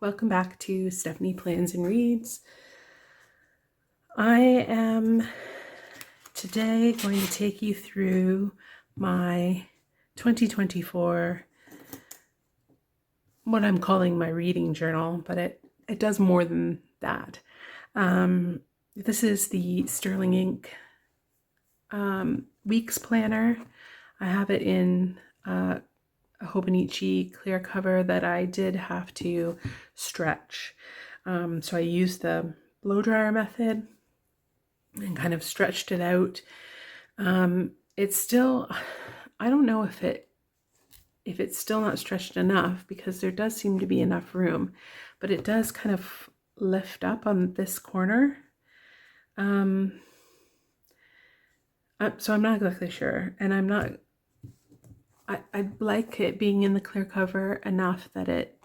welcome back to Stephanie Plans and Reads. I am today going to take you through my 2024, what I'm calling my reading journal, but it does more than that. This is the Sterling Ink Weeks Planner. I have it in a Hobonichi clear cover that I did have to stretch. So I used the blow dryer method and kind of stretched it out. It's still, I don't know if it's still not stretched enough, because there does seem to be enough room, but it does kind of lift up on this corner. So I'm not exactly sure, and I like it being in the clear cover enough that it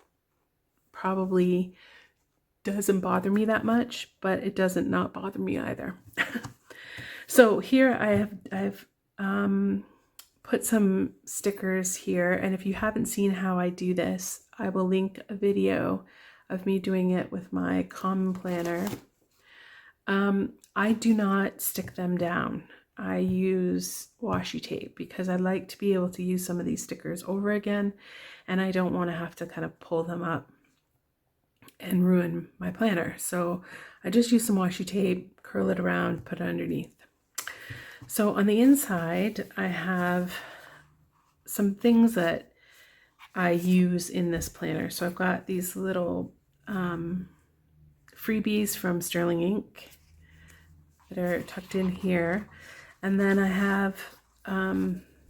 probably doesn't bother me that much, but it doesn't not bother me either. So here I've put some stickers here, and if you haven't seen how I do this, I will link a video of me doing it with my Common Planner. I do not stick them down. I use washi tape because I like to be able to use some of these stickers over again, and I don't want to have to kind of pull them up and ruin my planner. So I just use some washi tape, curl it around, put it underneath. So on the inside, I have some things that I use in this planner. So I've got these little freebies from Sterling Ink that are tucked in here. And then I have,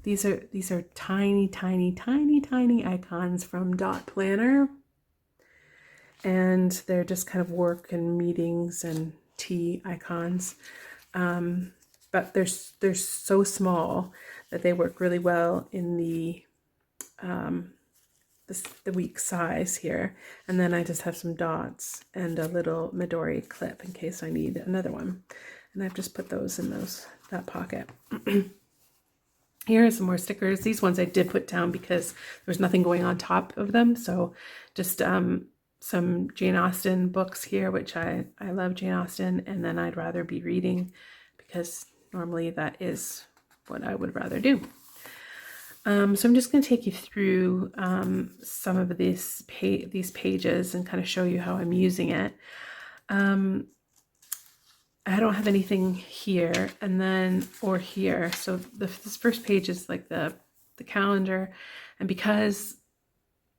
these are tiny, tiny, tiny, tiny icons from Dot Planner. And they're just kind of work and meetings and tea icons. But they're so small that they work really well in the week size here. And then I just have some dots and a little Midori clip in case I need another one. And I've just put those in that pocket. Here are some more stickers. These ones I did put down because there's nothing going on top of them. So just some Jane Austen books here, which I love Jane Austen, and then I'd rather be reading because normally that is what I would rather do. So I'm just going to take you through some of these pages and kind of show you how I'm using it. I don't have anything here or here. So this first page is like the calendar, and because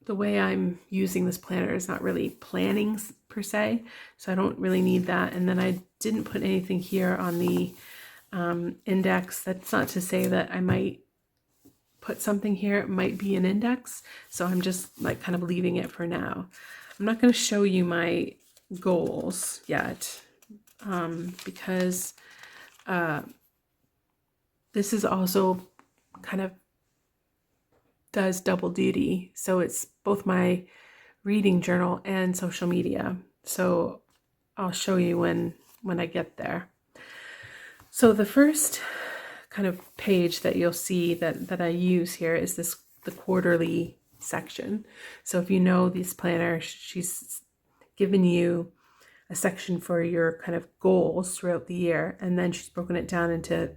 the way I'm using this planner is not really planning per se, so I don't really need that. And then I didn't put anything here on the index. That's not to say that I might put something here. It might be an index, so I'm just like kind of leaving it for now. I'm not going to show you my goals yet because this is also kind of does double duty. So it's both my reading journal and social media. So I'll show you when I get there. So the first kind of page that you'll see that I use here is the quarterly section. So if you know this planner, she's given you a section for your kind of goals throughout the year, and then she's broken it down into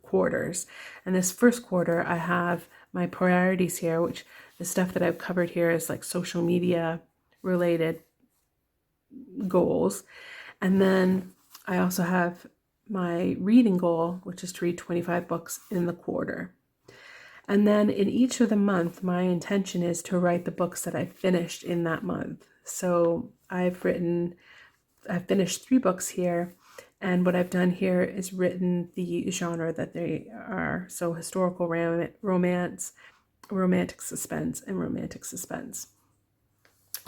quarters. And this first quarter, I have my priorities here, which the stuff that I've covered here is like social media related goals. And then I also have my reading goal, which is to read 25 books in the quarter. And then in each of the month, my intention is to write the books that I finished in that month. So I've finished 3 books here. And what I've done here is written the genre that they are. So historical romance, romantic suspense, and romantic suspense.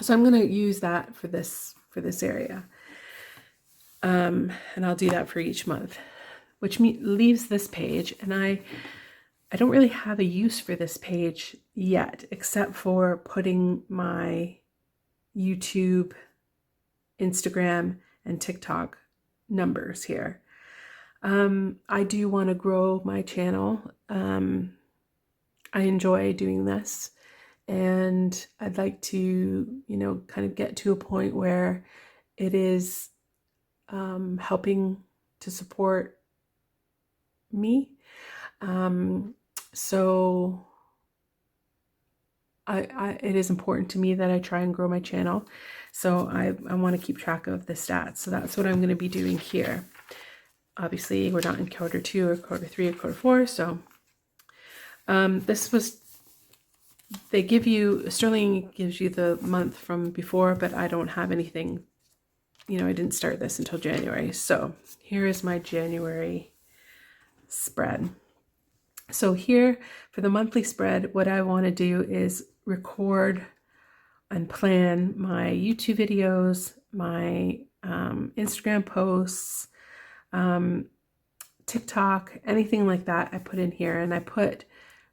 So I'm going to use that for this area. And I'll do that for each month, which leaves this page. And I don't really have a use for this page yet, except for putting my YouTube, Instagram, and TikTok numbers here. I do want to grow my channel. I enjoy doing this, And I'd like to, you know, kind of get to a point where it is helping to support me. So it is important to me that I try and grow my channel. So I want to keep track of the stats. So that's what I'm going to be doing here. Obviously, we're not in quarter 2 or quarter 3 or quarter 4. So they give you, Sterling gives you the month from before, but I don't have anything, you know, I didn't start this until January. So here is my January spread. So here for the monthly spread, what I want to do is record and plan my YouTube videos, my Instagram posts, TikTok, anything like that I put in here, and I put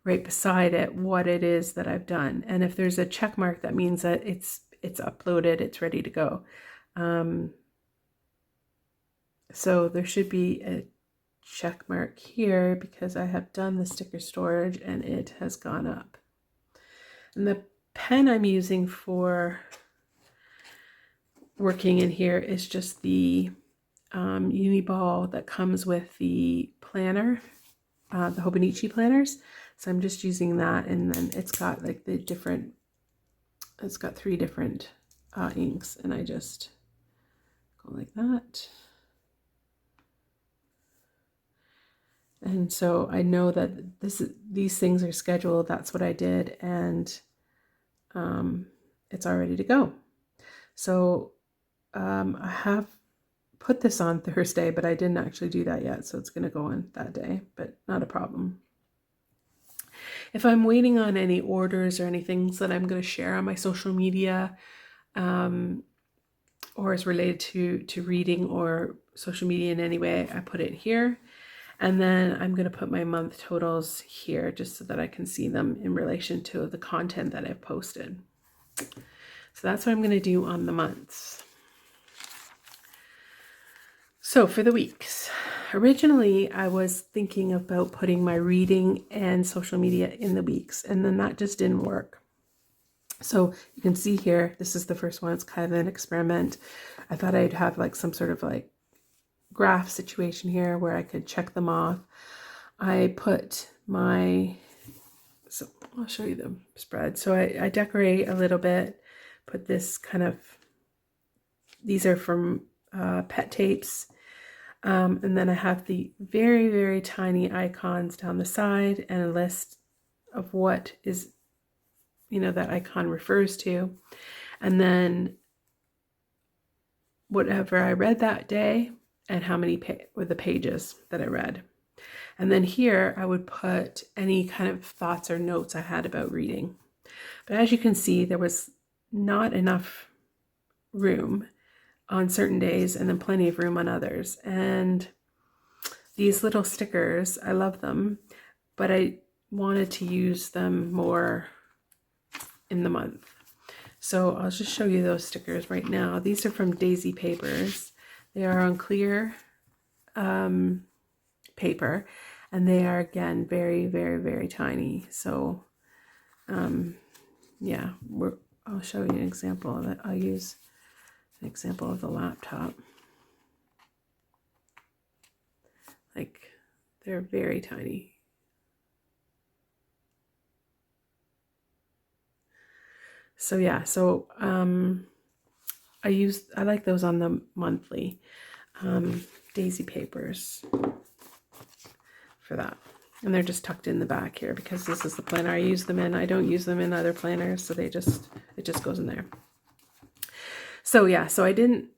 right beside it what it is that I've done. And if there's a check mark, that means that it's uploaded, it's ready to go. So there should be a check mark here because I have done the sticker storage and it has gone up. And the pen I'm using for working in here is just the Uniball that comes with the planner, the Hobonichi planners. So I'm just using that, and then it's got like the different, it's got 3 different inks, and I just go like that. And so I know that these things are scheduled. That's what I did, and it's all ready to go. So I have put this on Thursday, but I didn't actually do that yet. So it's going to go on that day, but not a problem. If I'm waiting on any orders or any things that I'm going to share on my social media, or is related to reading or social media in any way, I put it here. And then I'm going to put my month totals here just so that I can see them in relation to the content that I've posted. So that's what I'm going to do on the months. So for the weeks, originally I was thinking about putting my reading and social media in the weeks, and then that just didn't work. So you can see here, this is the first one. It's kind of an experiment. I thought I'd have like some sort of like graph situation here where I could check them off. I put my, so I'll show you the spread. So I decorate a little bit, put this kind of, these are from pet tapes. And then I have the very, very tiny icons down the side and a list of what is, you know, that icon refers to. And then whatever I read that day and how many were the pages that I read. And then here I would put any kind of thoughts or notes I had about reading. But as you can see, there was not enough room on certain days and then plenty of room on others. And these little stickers, I love them, but I wanted to use them more in the month. So I'll just show you those stickers right now. These are from Daisy Papers. They are on clear paper, and they are, again, very, very, very tiny. So yeah, I'll show you an example of it. I'll use an example of the laptop. Like, they're very tiny. So yeah, so I like those on the monthly Daisy Papers for that. And they're just tucked in the back here because this is the planner I use them in. I don't use them in other planners, so it just goes in there. So yeah, so I didn't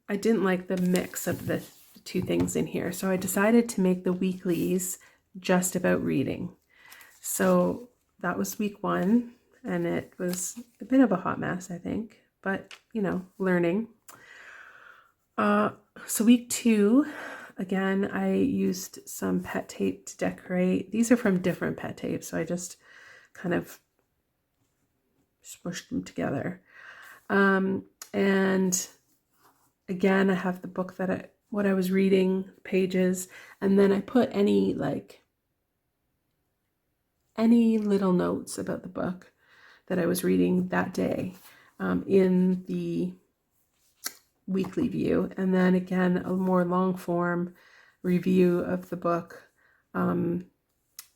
like the mix of the 2 things in here. So I decided to make the weeklies just about reading. So that was week 1, and it was a bit of a hot mess, I think, but you know, learning. So week 2, again, I used some pet tape to decorate. These are from different pet tapes, so I just kind of smushed them together. And again, I have the book that what I was reading, pages, and then I put any little notes about the book that I was reading that day in the weekly view, and then again a more long form review of the book, and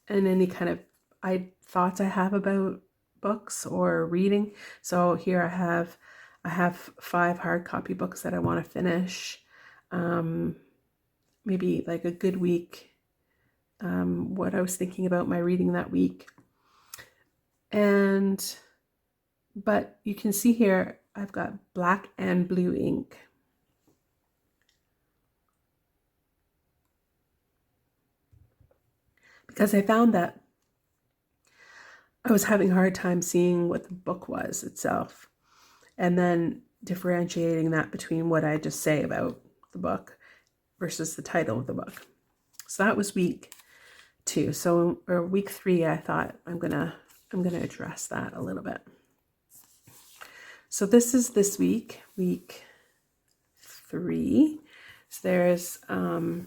any kind of thoughts I have about books or reading. So here I have 5 hard copy books that I want to finish, maybe like a good week, what I was thinking about my reading that week. But you can see here I've got black and blue ink. Because I found that I was having a hard time seeing what the book was itself, and then differentiating that between what I just say about the book versus the title of the book. So that was week 2. So, or week 3, I thought I'm gonna address that a little bit. So this is this week 3. So there's my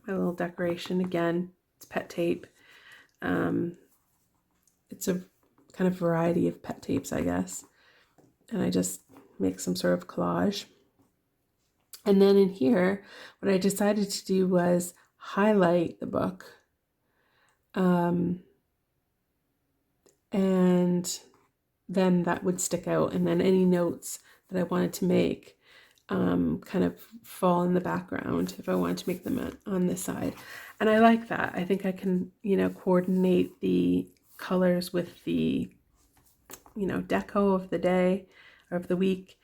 little decoration again. It's pet tape. It's a kind of variety of pet tapes, I guess. And I just make some sort of collage. And then in here, what I decided to do was highlight the book. And then that would stick out. And then any notes that I wanted to make kind of fall in the background if I wanted to make them on this side. And I like that. I think I can, coordinate the colors with the, deco of the day or of the week.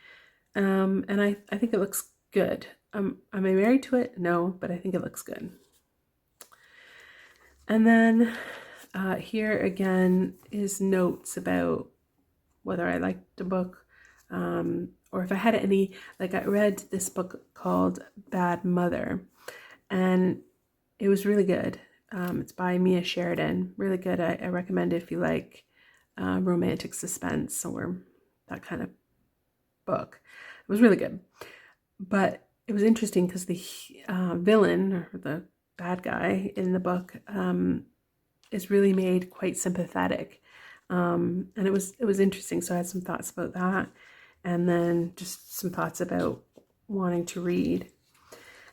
And I think it looks good. Am I married to it? No, but I think it looks good. And then here again is notes about whether I liked the book, or if I had any, like I read this book called Bad Mother, and it was really good. It's by Mia Sheridan, really good. I recommend it if you like romantic suspense or that kind of book. It was really good. But it was interesting because the villain, or the bad guy in the book, is really made quite sympathetic. And it was interesting. So I had some thoughts about that, and then just some thoughts about wanting to read.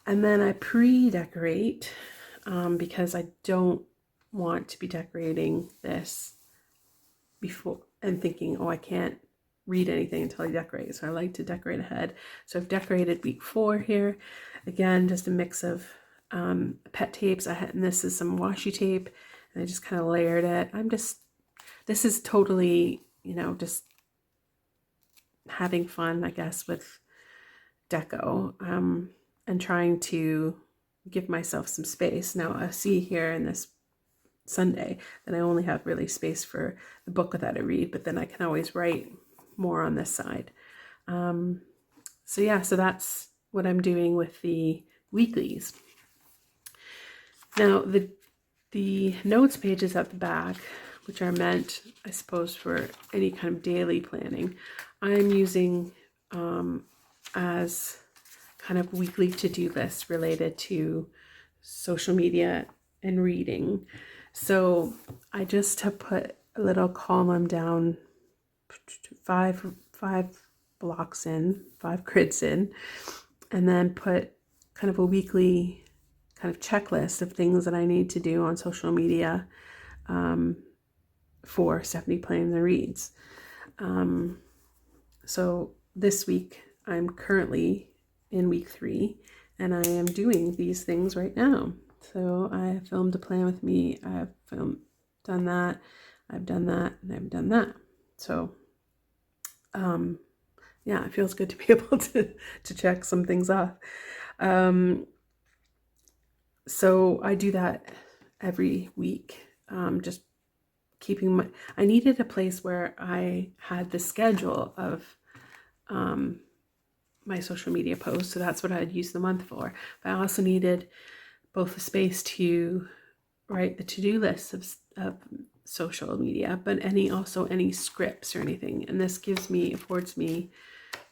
And then I pre-decorate because I don't want to be decorating this before and thinking, oh, I can't read anything until I decorate. So I like to decorate ahead. So I've decorated week 4 here. Again, just a mix of pet tapes. And this is some washi tape, and I just kind of layered it. This is totally, just having fun, I guess, with deco, and trying to give myself some space. Now I see here in this Sunday that I only have really space for the book that I read, but then I can always write more on this side. So that's what I'm doing with the weeklies. Now the notes pages at the back, which are meant, I suppose, for any kind of daily planning, I'm using as kind of weekly to-do lists related to social media and reading. So I just have put a little column down, 5 blocks in, 5 grids in, and then put kind of a weekly kind of checklist of things that I need to do on social media for Stephanie Plans and Reads. So this week I'm currently in week 3, and I am doing these things right now. So I filmed a plan with me. I've done that. I've done that, and I've done that. So, it feels good to be able to check some things off. So I do that every week. Just keeping I needed a place where I had the schedule of my social media posts. So that's what I'd use the month for. But I also needed both a space to write the to-do list of social media, but any scripts or anything. And this affords me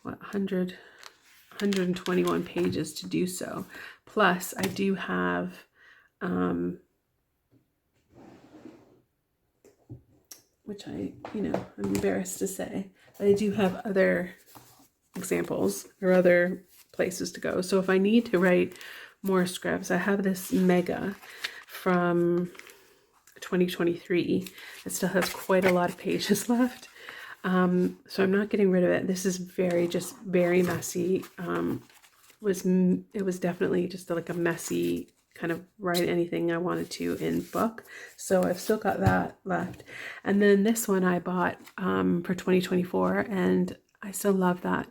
121 pages to do so. Plus I do have which I'm embarrassed to say, but I do have other examples or other places to go. So if I need to write more scripts, I have this Mega from 2023. It still has quite a lot of pages left. So I'm not getting rid of it. This is just very messy. It was definitely just like a messy kind of write anything I wanted to in book. So I've still got that left. And then this one I bought for 2024, and I still love that,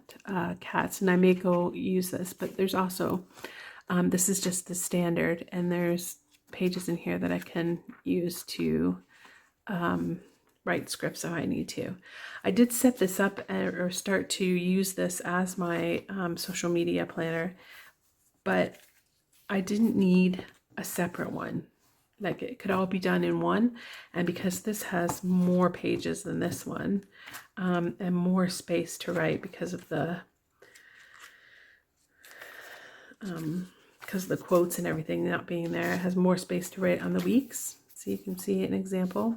Cats, and I may go use this, but there's also, this is just the standard, and there's pages in here that I can use to write scripts if I need to. I did set this up or start to use this as my social media planner, but I didn't need a separate one. Like, it could all be done in one, and because this has more pages than this one, and more space to write because of the quotes and everything not being there, it has more space to write on the weeks. So you can see an example.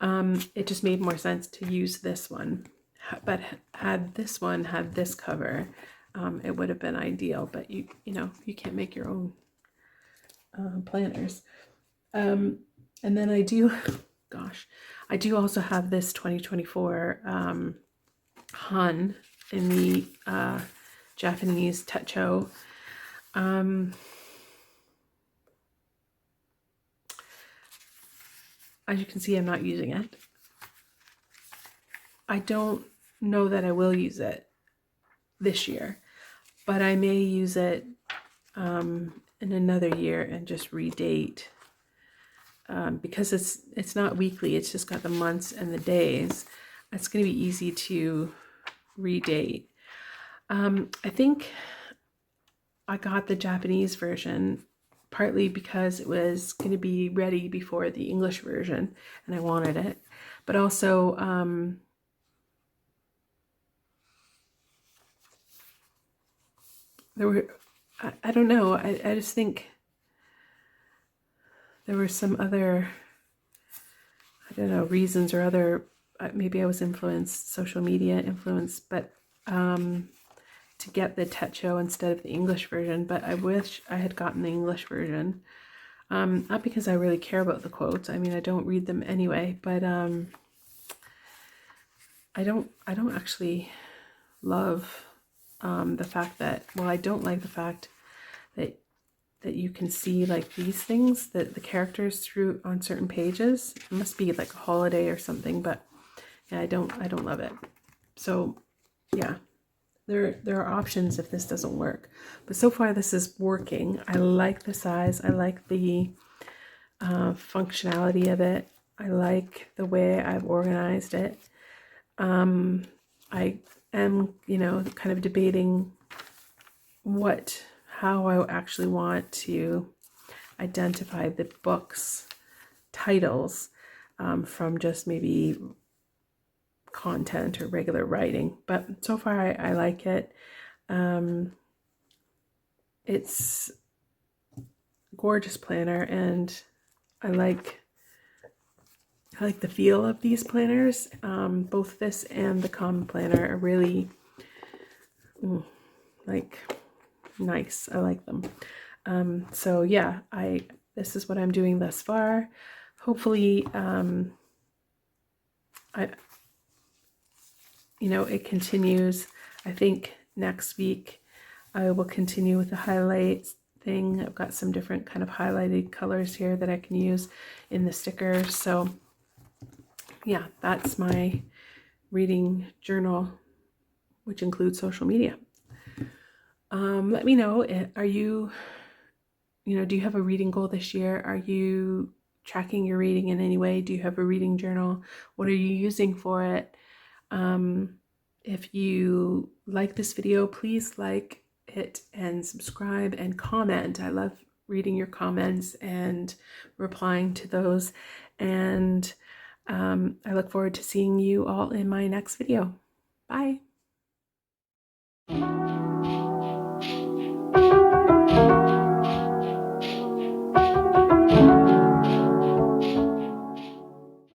It just made more sense to use this one, but had this one had this cover, it would have been ideal, but you can't make your own planners. And then I do also have this 2024 Han in the Japanese Techo. As you can see, I'm not using it. I don't know that I will use it this year, but I may use it in another year and just redate, because it's not weekly, it's just got the months and the days. It's going to be easy to redate. I think I got the Japanese version partly because it was going to be ready before the English version and I wanted it, but also there were, I don't know, I just think there were some other, I don't know, reasons or other, maybe I was influenced, social media influence, but to get the Techo instead of the English version. But I wish I had gotten the English version. Not because I really care about the quotes. I mean, I don't read them anyway, but I don't actually love the fact that, well, I don't like the fact that you can see like these things, that the characters through on certain pages. It must be like a holiday or something, but yeah, I don't love it. So yeah, there are options if this doesn't work, but so far this is working. I like the size, I like the functionality of it, I like the way I've organized it. I am, kind of debating how I actually want to identify the book's titles from just maybe content or regular writing, but so far I like it. It's a gorgeous planner, and I like the feel of these planners. Both this and the Common Planner are really nice. I like them. So yeah, this is what I'm doing thus far. Hopefully it continues. I think next week I will continue with the highlights thing. I've got some different kind of highlighted colors here that I can use in the stickers. So yeah, that's my reading journal, which includes social media. Let me know, do you have a reading goal this year? Are you tracking your reading in any way? Do you have a reading journal? What are you using for it? If you like this video, please like it and subscribe and comment. I love reading your comments and replying to those. And I look forward to seeing you all in my next video. Bye.